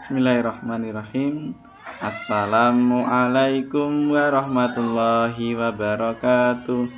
Bismillahirrahmanirrahim. Assalamualaikum warahmatullahi wabarakatuh.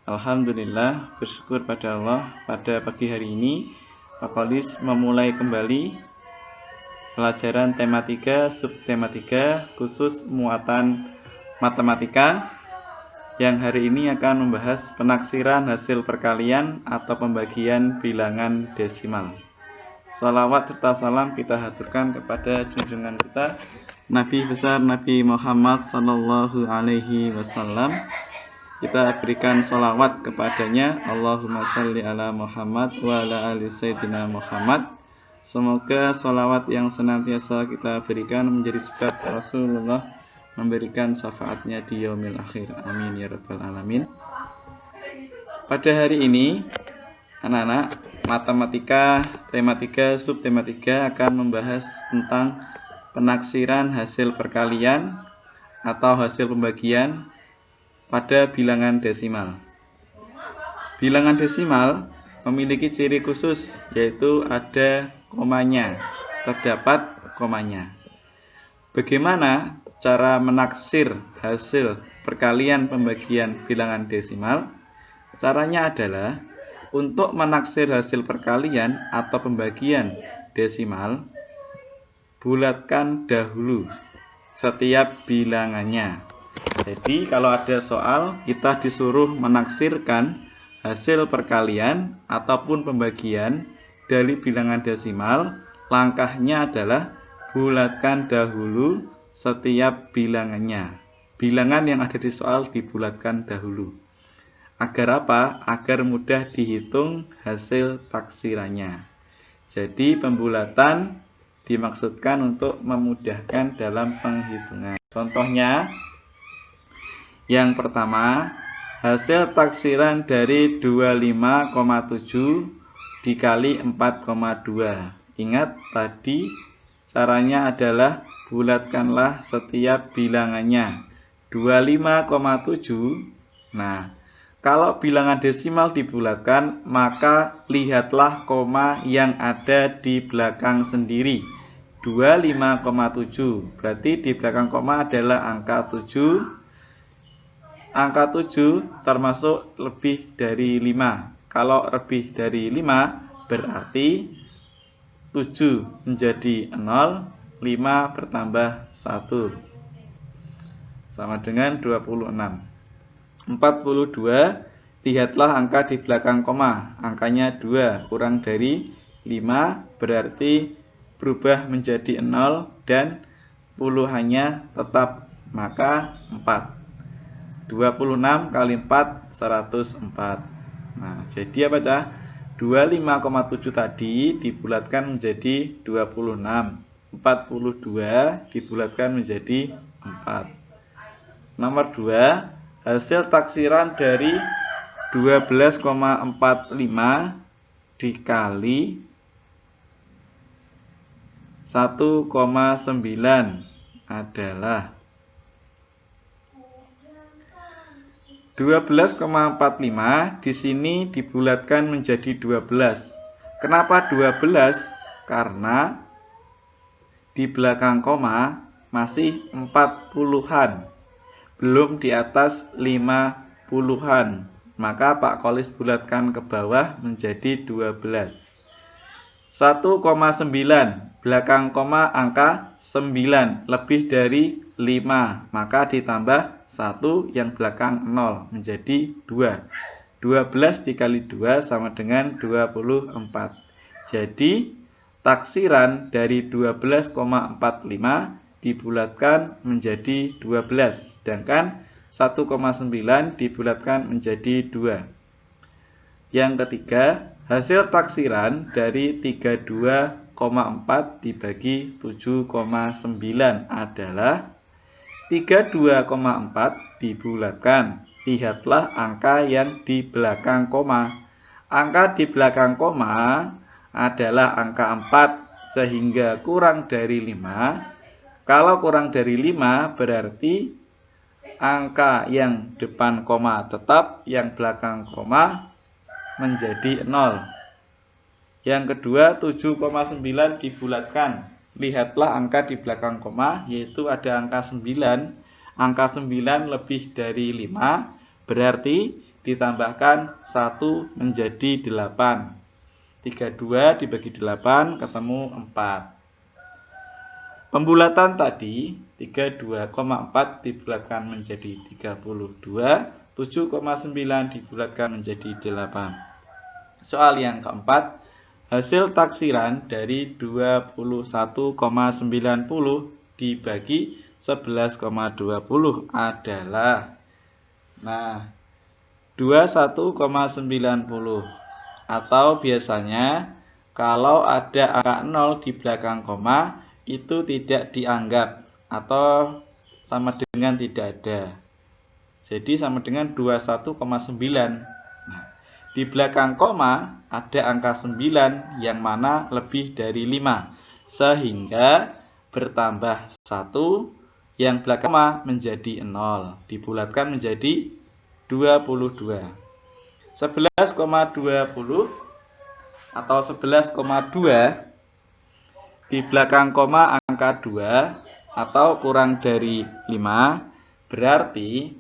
Alhamdulillah, bersyukur pada Allah. Pada pagi hari ini Pak Kolis memulai kembali pelajaran tema 3, subtema 3, khusus muatan matematika, yang hari ini akan membahas penaksiran hasil perkalian atau pembagian bilangan desimal. Sholawat serta salam kita haturkan kepada junjungan kita Nabi besar Nabi Muhammad sallallahu alaihi wasallam. Kita berikan sholawat kepadanya. Allahumma sholli ala Muhammad wa ala ali sayyidina Muhammad. Semoga sholawat yang senantiasa kita berikan menjadi sebab Rasulullah memberikan syafaatnya di yaumil akhir. Amin ya rabbal alamin. Pada hari ini anak-anak, matematika tema 3 subtema 3 akan membahas tentang penaksiran hasil perkalian atau hasil pembagian pada bilangan desimal. Bilangan desimal memiliki ciri khusus, yaitu ada komanya, terdapat komanya. Bagaimana cara menaksir hasil perkalian pembagian bilangan desimal? Caranya adalah untuk menaksir hasil perkalian atau pembagian desimal, bulatkan dahulu setiap bilangannya. Jadi kalau ada soal kita disuruh menaksirkan hasil perkalian ataupun pembagian dari bilangan desimal, langkahnya adalah bulatkan dahulu setiap bilangannya. Bilangan yang ada di soal dibulatkan dahulu. Agar apa? Agar mudah dihitung hasil taksirannya. Jadi pembulatan dimaksudkan untuk memudahkan dalam penghitungan. Contohnya, yang pertama, hasil taksiran dari 25,7 dikali 4,2. Ingat tadi caranya adalah bulatkanlah setiap bilangannya. 25,7. Nah, kalau bilangan desimal dibulatkan, maka lihatlah koma yang ada di belakang sendiri. 25,7. Berarti di belakang koma adalah angka 7. Angka 7 termasuk lebih dari 5. Kalau lebih dari 5, berarti 7 menjadi 0, 5 bertambah 1. Sama dengan 26. 42, lihatlah angka di belakang koma. Angkanya 2 kurang dari 5 berarti berubah menjadi 0 dan puluhannya tetap, maka 4. 26 kali 4, 104. Nah, jadi apa cah? 25,7 tadi dibulatkan menjadi 26. 42 dibulatkan menjadi 4. Nomor 2, hasil taksiran dari 12,45 dikali 1,9 adalah 12,45 di sini dibulatkan menjadi 12. Kenapa 12? Karena di belakang koma masih 40-an. Belum di atas 50-an. Maka Pak Kolis bulatkan ke bawah menjadi 12. 1,9. Belakang koma angka 9. Lebih dari 5. Maka ditambah 1 yang belakang 0 menjadi 2. 12 dikali 2 sama dengan 24. Jadi taksiran dari 12,45 dibulatkan menjadi 12, sedangkan 1,9 dibulatkan menjadi 2. Yang ketiga, hasil taksiran dari 32,4 dibagi 7,9 adalah 32,4 dibulatkan. Lihatlah angka yang di belakang koma. Angka di belakang koma adalah angka 4, sehingga kurang dari 5. Kalau kurang dari 5 berarti angka yang depan koma tetap, yang belakang koma menjadi 0. Yang kedua 7,9 dibulatkan. lihatlah angka di belakang koma, yaitu ada angka 9. Angka 9 lebih dari 5, berarti ditambahkan 1 menjadi 8. 32 dibagi 8 ketemu 4. Pembulatan tadi 32,4 dibulatkan menjadi 32, 7,9 dibulatkan menjadi 8. Soal yang keempat, hasil taksiran dari 21,90 dibagi 11,20 adalah 21,90, atau biasanya kalau ada angka 0 di belakang koma itu tidak dianggap atau sama dengan tidak ada. Jadi sama dengan 21,9. Di belakang koma ada angka 9 yang mana lebih dari 5. Sehingga bertambah 1 yang belakang koma menjadi 0. Dibulatkan menjadi 22. 11,20 atau 11,2 di belakang koma angka 2 atau kurang dari 5, berarti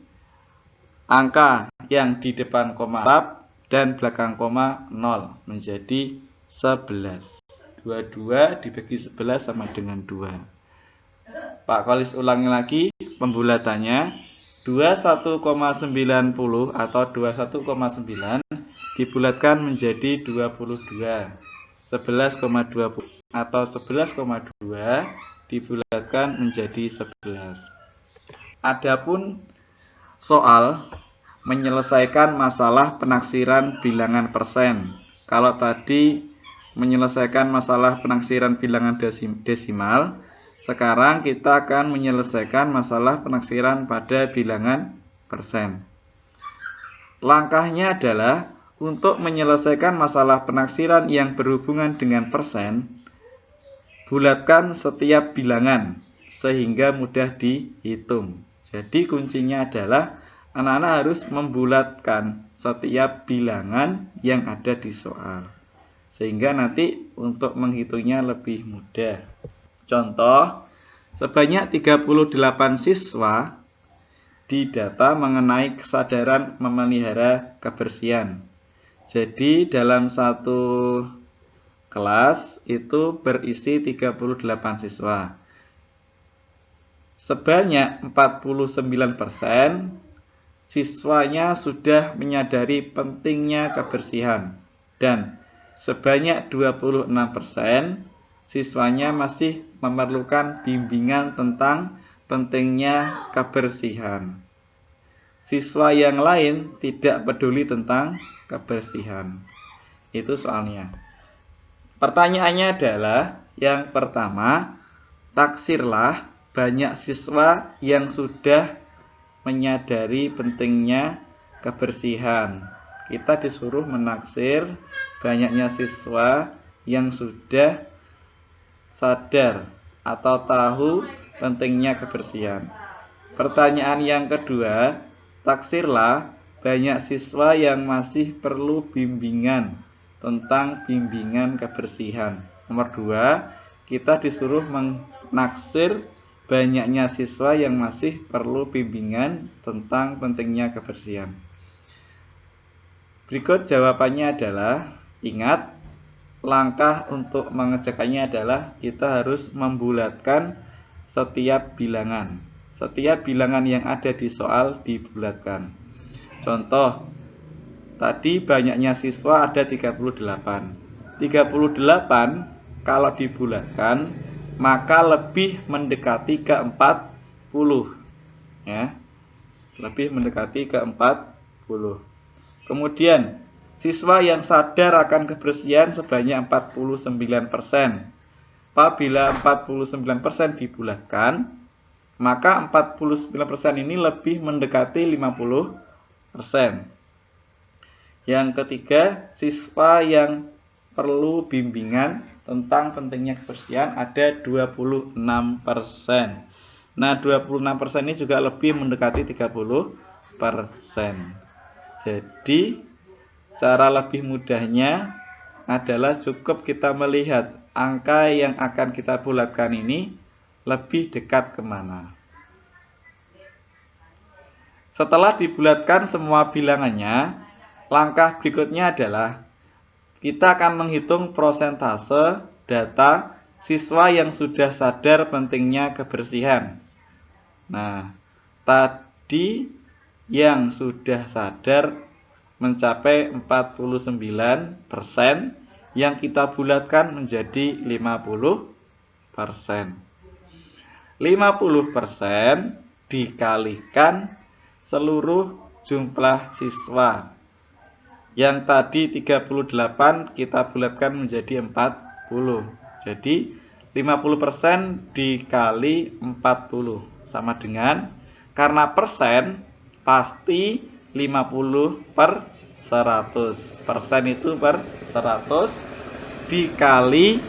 angka yang di depan koma tetap dan belakang koma 0 menjadi 11. 22 dibagi 11 sama dengan 2. Pak Kolis ulangi lagi pembulatannya. 21,90 atau 21,9 dibulatkan menjadi 22. 11,20 atau 11,2 dibulatkan menjadi 11. Adapun soal menyelesaikan masalah penaksiran bilangan persen. Kalau tadi menyelesaikan masalah penaksiran bilangan desimal, sekarang kita akan menyelesaikan masalah penaksiran pada bilangan persen. Langkahnya adalah untuk menyelesaikan masalah penaksiran yang berhubungan dengan persen, bulatkan setiap bilangan sehingga mudah dihitung. Jadi kuncinya adalah anak-anak harus membulatkan setiap bilangan yang ada di soal, sehingga nanti untuk menghitungnya lebih mudah. Contoh, sebanyak 38 siswa didata mengenai kesadaran memelihara kebersihan. Jadi dalam satu kelas itu berisi 38 siswa. Sebanyak 49% siswanya sudah menyadari pentingnya kebersihan, dan sebanyak 26% siswanya masih memerlukan bimbingan tentang pentingnya kebersihan. Siswa yang lain tidak peduli tentang kebersihan. Itu soalnya. Pertanyaannya adalah yang pertama, taksirlah banyak siswa yang sudah menyadari pentingnya kebersihan. Kita disuruh menaksir banyaknya siswa yang sudah sadar atau tahu pentingnya kebersihan. Pertanyaan yang kedua, taksirlah banyak siswa yang masih perlu bimbingan tentang bimbingan kebersihan. Nomor 2, kita disuruh menaksir banyaknya siswa yang masih perlu bimbingan tentang pentingnya kebersihan. Berikut jawabannya adalah, ingat, langkah untuk mengerjakannya adalah kita harus membulatkan setiap bilangan. Setiap bilangan yang ada di soal dibulatkan. Contoh, tadi banyaknya siswa ada 38. 38 kalau dibulatkan maka lebih mendekati ke 40. Ya. Lebih mendekati ke 40. Kemudian, siswa yang sadar akan kebersihan sebanyak 49%. Apabila 49% dibulatkan, maka 49% ini lebih mendekati 50%. Yang ketiga, siswa yang perlu bimbingan tentang pentingnya kebersihan ada 26%. Nah, 26% ini juga lebih mendekati 30%. Jadi, cara lebih mudahnya adalah cukup kita melihat angka yang akan kita bulatkan ini lebih dekat kemana. Setelah dibulatkan semua bilangannya, langkah berikutnya adalah kita akan menghitung prosentase data siswa yang sudah sadar pentingnya kebersihan. Nah, tadi yang sudah sadar mencapai 49%, yang kita bulatkan menjadi 50%. 50% dikalikan seluruh jumlah siswa. Yang tadi 38 kita bulatkan menjadi 40. Jadi 50% dikali 40 sama dengan, karena persen pasti 50/100. Persen itu per 100 dikali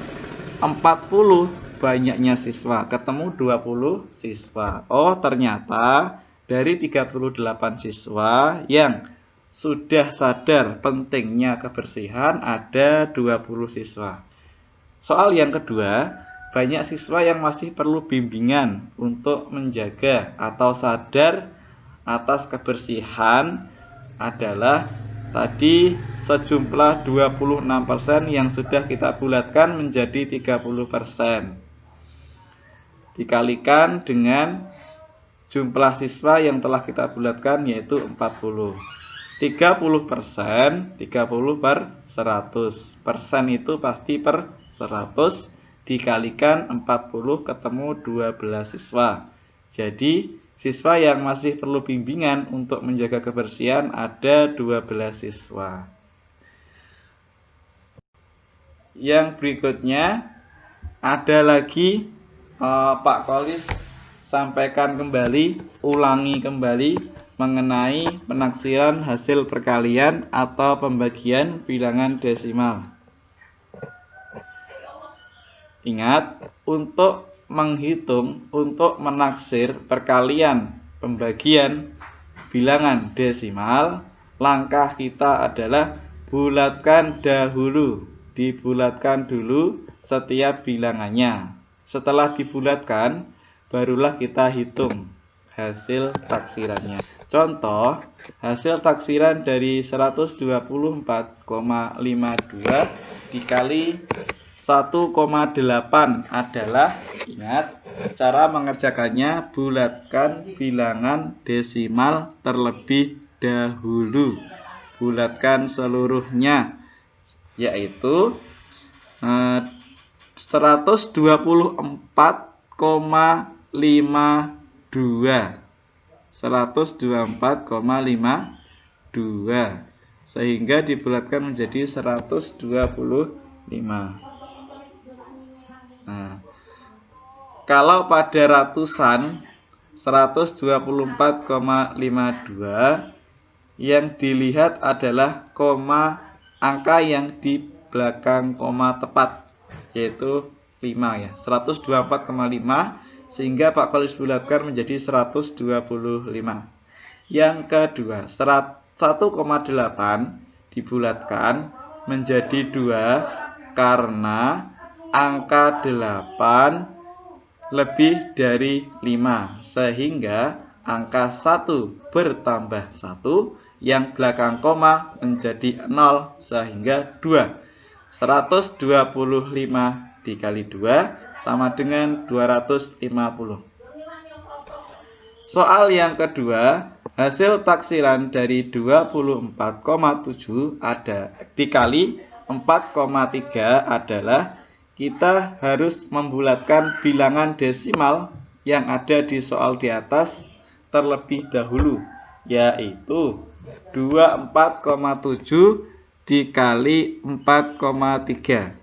40 banyaknya siswa, ketemu 20 siswa. Oh, ternyata dari 38 siswa yang sudah sadar pentingnya kebersihan ada 20 siswa. Soal yang kedua, banyak siswa yang masih perlu bimbingan untuk menjaga atau sadar atas kebersihan adalah tadi sejumlah 26% yang sudah kita bulatkan menjadi 30%. Dikalikan dengan jumlah siswa yang telah kita bulatkan yaitu 40. 30%, 30/100. Persen itu pasti per 100 dikalikan 40 ketemu 12 siswa. Jadi siswa yang masih perlu bimbingan untuk menjaga kebersihan ada 12 siswa. Yang berikutnya ada lagi Pak Kolis sampaikan kembali, ulangi kembali mengenai penaksiran hasil perkalian atau pembagian bilangan desimal. Ingat, untuk menghitung, untuk menaksir perkalian pembagian bilangan desimal, langkah kita adalah bulatkan dahulu, dibulatkan dulu setiap bilangannya. Setelah dibulatkan, barulah kita hitung hasil taksirannya. Contoh, hasil taksiran dari 124,52 dikali 1,8 adalah, ingat, cara mengerjakannya bulatkan bilangan desimal terlebih dahulu. Bulatkan seluruhnya, yaitu 124,52. 124,52 sehingga dibulatkan menjadi 125. Nah, kalau pada ratusan 124,52 yang dilihat adalah koma, angka yang di belakang koma tepat, yaitu 5 ya, 124,5, sehingga Pak Kolis bulatkan menjadi 125. Yang kedua, 1,8 dibulatkan menjadi 2 karena angka 8 lebih dari 5, sehingga angka 1 bertambah 1 yang belakang koma menjadi 0, sehingga 2. 125 dikali 2 sama dengan 250. Soal yang kedua, hasil taksiran dari 24,7 ada dikali 4,3 adalah kita harus membulatkan bilangan desimal yang ada di soal di atas terlebih dahulu, yaitu 24,7 dikali 4,3.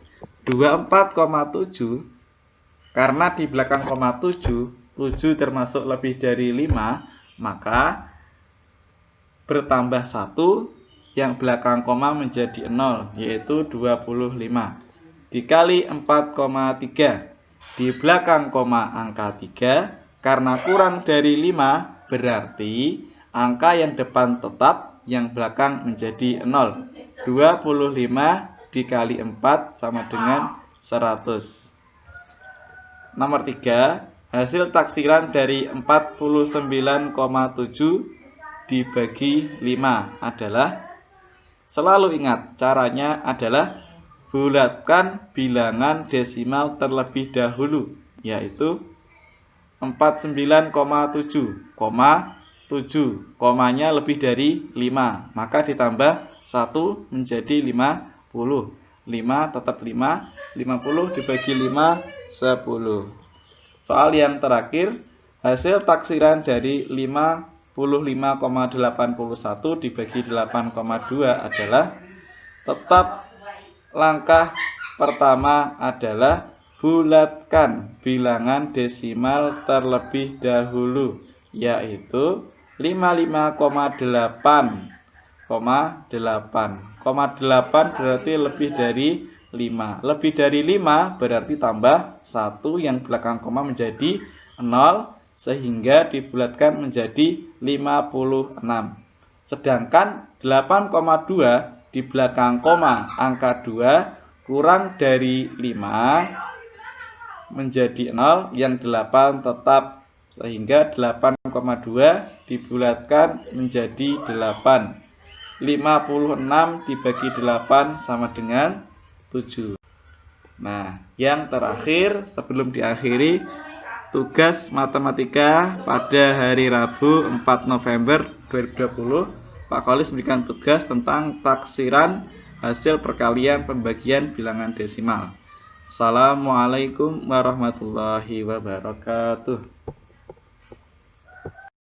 24,7 karena di belakang koma 7 termasuk lebih dari 5, maka bertambah 1 yang belakang koma menjadi 0, yaitu 25. Dikali 4,3. Di belakang koma angka 3, karena kurang dari 5 berarti angka yang depan tetap, yang belakang menjadi 0. 25 dikali 4 sama dengan 100. Nomor 3, hasil taksiran dari 49,7 dibagi 5 adalah, selalu ingat caranya adalah bulatkan bilangan desimal terlebih dahulu, yaitu 49,7, 7, komanya lebih dari 5, maka ditambah 1 menjadi 50. 5 tetap 5, 50 dibagi 5, 10. Soal yang terakhir, hasil taksiran dari 55,81 dibagi 8,2 adalah, tetap langkah pertama adalah bulatkan bilangan desimal terlebih dahulu, yaitu 55,8, 8 berarti lebih dari 5. Lebih dari 5 berarti tambah 1 yang belakang koma menjadi 0, sehingga dibulatkan menjadi 56. Sedangkan 8,2 di belakang koma angka 2 kurang dari 5 menjadi 0, yang 8 tetap, sehingga 8,2 dibulatkan menjadi 8. 56 dibagi 8 sama dengan 7. Nah, yang terakhir sebelum diakhiri, tugas matematika pada hari Rabu 4 November 2020, Pak Kolis memberikan tugas tentang taksiran hasil perkalian pembagian bilangan desimal. Assalamualaikum warahmatullahi wabarakatuh.